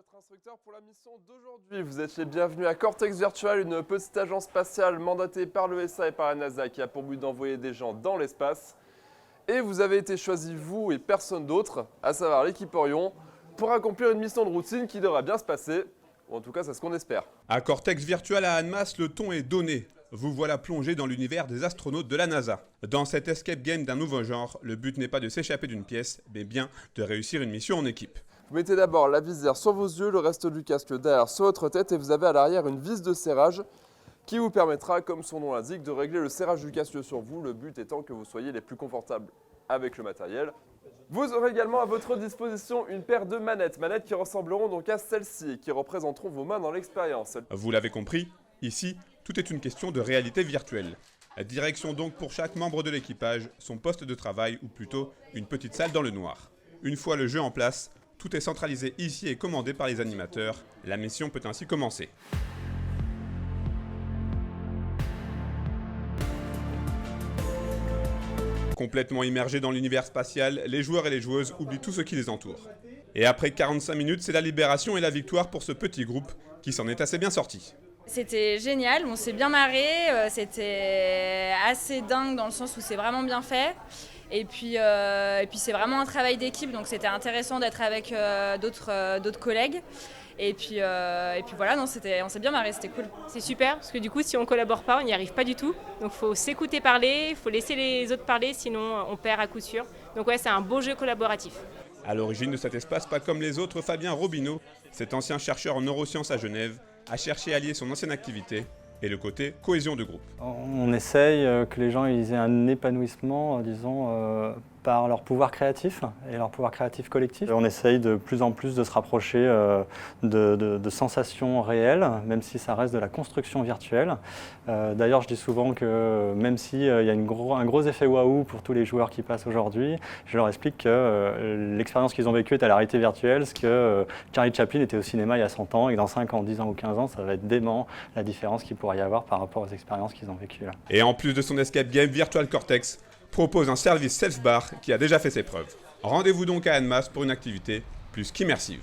votre instructeur pour la mission d'aujourd'hui. Vous êtes les bienvenus à Cortex Virtual, une petite agence spatiale mandatée par l'ESA et par la NASA qui a pour but d'envoyer des gens dans l'espace. Et vous avez été choisis, vous et personne d'autre, à savoir l'équipe Orion, pour accomplir une mission de routine qui devra bien se passer. Ou en tout cas, c'est ce qu'on espère. À Cortex Virtual à Annemasse, le ton est donné. Vous voilà plongé dans l'univers des astronautes de la NASA. Dans cet escape game d'un nouveau genre, le but n'est pas de s'échapper d'une pièce, mais bien de réussir une mission en équipe. Vous mettez d'abord la visière sur vos yeux, le reste du casque derrière sur votre tête et vous avez à l'arrière une vis de serrage qui vous permettra, comme son nom l'indique, de régler le serrage du casque sur vous, le but étant que vous soyez les plus confortables avec le matériel. Vous aurez également à votre disposition une paire de manettes qui ressembleront donc à celles-ci et qui représenteront vos mains dans l'expérience. Vous l'avez compris, ici, tout est une question de réalité virtuelle. Direction donc pour chaque membre de l'équipage, son poste de travail ou plutôt une petite salle dans le noir. Une fois le jeu en place, tout est centralisé ici et commandé par les animateurs. La mission peut ainsi commencer. Complètement immergés dans l'univers spatial, les joueurs et les joueuses oublient tout ce qui les entoure. Et après 45 minutes, c'est la libération et la victoire pour ce petit groupe qui s'en est assez bien sorti. C'était génial, on s'est bien marré, c'était assez dingue dans le sens où c'est vraiment bien fait. Et puis c'est vraiment un travail d'équipe, donc c'était intéressant d'être avec d'autres collègues. Et puis voilà, non, on s'est bien marré, c'était cool. C'est super, parce que du coup, si on ne collabore pas, on n'y arrive pas du tout. Donc il faut s'écouter parler, il faut laisser les autres parler, sinon on perd à coup sûr. Donc ouais, c'est un beau jeu collaboratif. À l'origine de cet espace, pas comme les autres, Fabien Robineau, cet ancien chercheur en neurosciences à Genève, a cherché à lier son ancienne activité et le côté cohésion de groupe. On essaye que les gens aient un épanouissement, disons, par leur pouvoir créatif et leur pouvoir créatif collectif. On essaye de plus en plus de se rapprocher de sensations réelles, même si ça reste de la construction virtuelle. D'ailleurs, je dis souvent que même s'il y a un gros effet waouh pour tous les joueurs qui passent aujourd'hui, je leur explique que l'expérience qu'ils ont vécue est à la réalité virtuelle, ce que Charlie Chaplin était au cinéma il y a 100 ans et que dans 5 ans, 10 ans ou 15 ans, ça va être dément la différence qu'il pourrait y avoir par rapport aux expériences qu'ils ont vécues là. Et en plus de son escape game, Virtual Cortex propose un service self-bar qui a déjà fait ses preuves. Rendez-vous donc à Annemasse pour une activité plus qu'immersive.